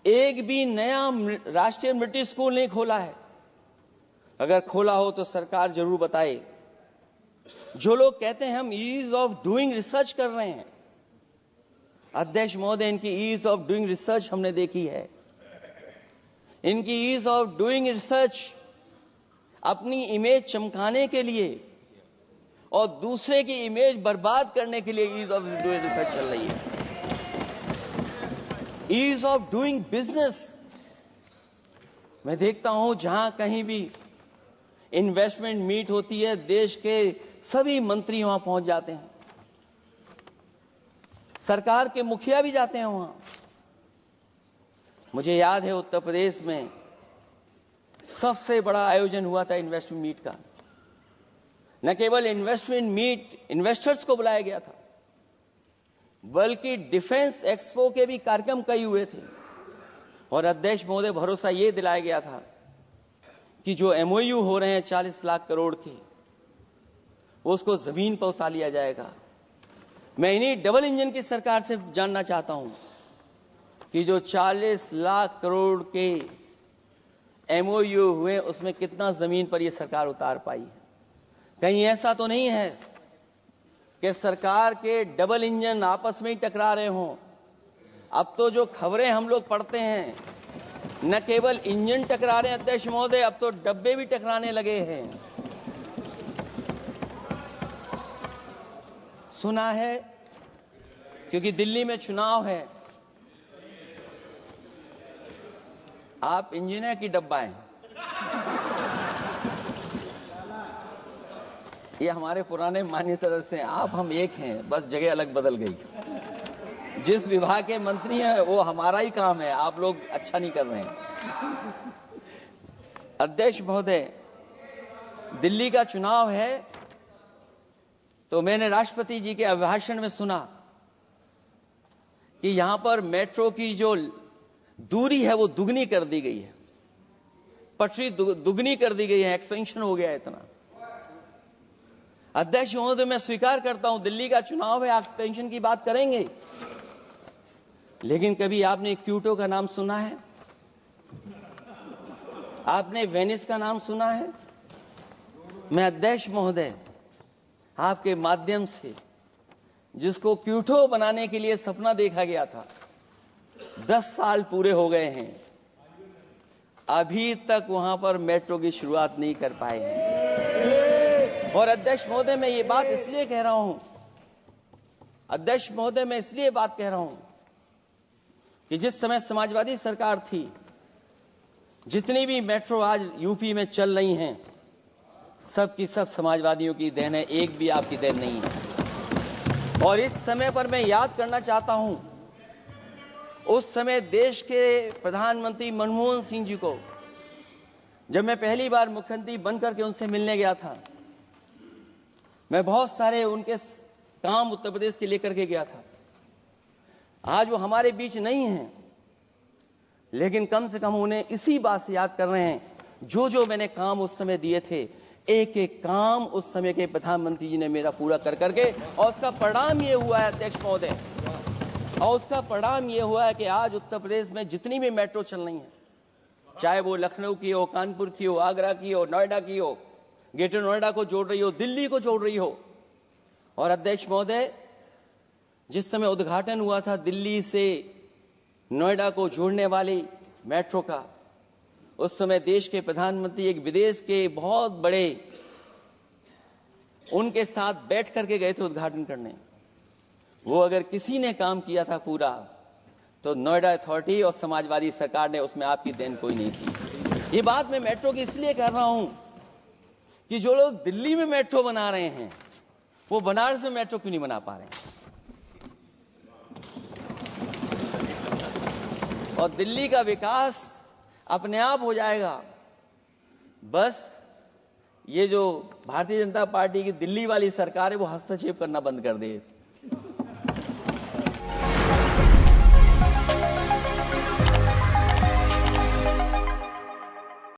एक भी नया राष्ट्रीय मिलिट्री स्कूल नहीं खोला है। अगर खोला हो तो सरकार जरूर बताए। जो लोग कहते हैं हम ईज ऑफ डूइंग रिसर्च कर रहे हैं, अध्यक्ष महोदय, इनकी ईज ऑफ डूइंग रिसर्च हमने देखी है। इनकी ईज ऑफ डूइंग रिसर्च अपनी इमेज चमकाने के लिए और दूसरे की इमेज बर्बाद करने के लिए ईज ऑफ डूइंग रिसर्च चल रही है। ईज ऑफ डूइंग बिजनेस, मैं देखता हूं जहां कहीं भी इन्वेस्टमेंट मीट होती है, देश के सभी मंत्री वहां पहुंच जाते हैं, सरकार के मुखिया भी जाते हैं वहां। मुझे याद है उत्तर प्रदेश में सबसे बड़ा आयोजन हुआ था इन्वेस्टमेंट मीट का। न केवल इन्वेस्टमेंट मीट इन्वेस्टर्स को बुलाया गया था, बल्कि डिफेंस एक्सपो के भी कार्यक्रम कई हुए थे। और अध्यक्ष महोदय, भरोसा यह दिलाया गया था कि जो एमओयू हो रहे हैं 40 लाख करोड़ के, उसको जमीन पर उतार लिया जाएगा। मैं इन्हीं डबल इंजन की सरकार से जानना चाहता हूं कि जो 40 लाख करोड़ के एमओयू हुए, उसमें कितना जमीन पर यह सरकार उतार पाई है। कहीं ऐसा तो नहीं है कि सरकार के डबल इंजन आपस में ही टकरा रहे हों। अब तो जो खबरें हम लोग पढ़ते हैं, न केवल इंजन टकरा रहे हैं अध्यक्ष महोदय, अब तो डब्बे भी टकराने लगे हैं। सुना है, क्योंकि दिल्ली में चुनाव है, आप इंजीनियर की डब्बा हैं। ये हमारे पुराने माननीय सदस्य हैं, आप हम एक हैं, बस जगह अलग बदल गई। जिस विभाग के मंत्री हैं वो हमारा ही काम है, आप लोग अच्छा नहीं कर रहे हैं। अध्यक्ष महोदय, दिल्ली का चुनाव है तो मैंने राष्ट्रपति जी के अभिभाषण में सुना कि यहां पर मेट्रो की जो दूरी है वो दुगनी कर दी गई है, पटरी दुगनी कर दी गई है, एक्सपेंशन हो गया है इतना। अध्यक्ष महोदय, मैं स्वीकार करता हूं दिल्ली का चुनाव है, एक्सपेंशन की बात करेंगे, लेकिन कभी आपने क्यूटो का नाम सुना है? आपने वेनिस का नाम सुना है? मैं अध्यक्ष महोदय आपके माध्यम से, जिसको क्यूटो बनाने के लिए सपना देखा गया था, 10 साल पूरे हो गए हैं, अभी तक वहां पर मेट्रो की शुरुआत नहीं कर पाए हैं। और अध्यक्ष महोदय, मैं ये बात इसलिए कह रहा हूं, अध्यक्ष महोदय, मैं इसलिए बात कह रहा हूं कि जिस समय समाजवादी सरकार थी, जितनी भी मेट्रो आज यूपी में चल रही हैं, सब की सब समाजवादियों की देन है, एक भी आपकी देन नहीं है। और इस समय पर मैं याद करना चाहता हूं, उस समय देश के प्रधानमंत्री मनमोहन सिंह जी को जब मैं पहली बार मुख्यमंत्री बनकर के उनसे मिलने गया था, मैं बहुत सारे उनके काम उत्तर प्रदेश के लेकर के गया था। आज वो हमारे बीच नहीं हैं, लेकिन कम से कम उन्हें इसी बात से याद कर रहे हैं, जो जो मैंने काम उस समय दिए थे, एक एक काम उस समय के प्रधानमंत्री जी ने मेरा पूरा कर करके, और उसका परिणाम ये हुआ है अध्यक्ष महोदय, और उसका परिणाम ये हुआ है कि आज उत्तर प्रदेश में जितनी भी मेट्रो चल रही है, चाहे वो लखनऊ की हो, कानपुर की हो, आगरा की हो, नोएडा की हो, ग्रेटर नोएडा को जोड़ रही हो, दिल्ली को जोड़ रही हो। और अध्यक्ष महोदय, जिस समय उद्घाटन हुआ था दिल्ली से नोएडा को जोड़ने वाली मेट्रो का, उस समय देश के प्रधानमंत्री एक विदेश के बहुत बड़े उनके साथ बैठ करके गए थे उद्घाटन करने। वो अगर किसी ने काम किया था पूरा, तो नोएडा अथॉरिटी और समाजवादी सरकार ने, उसमें आपकी देन कोई नहीं थी। ये बात मैं मेट्रो की इसलिए कर रहा हूं कि जो लोग दिल्ली में मेट्रो बना रहे हैं, वो बनारस में मेट्रो क्यों नहीं बना पा रहे हैं? और दिल्ली का विकास अपने आप हो जाएगा, बस ये जो भारतीय जनता पार्टी की दिल्ली वाली सरकार है वो हस्तक्षेप करना बंद कर दे।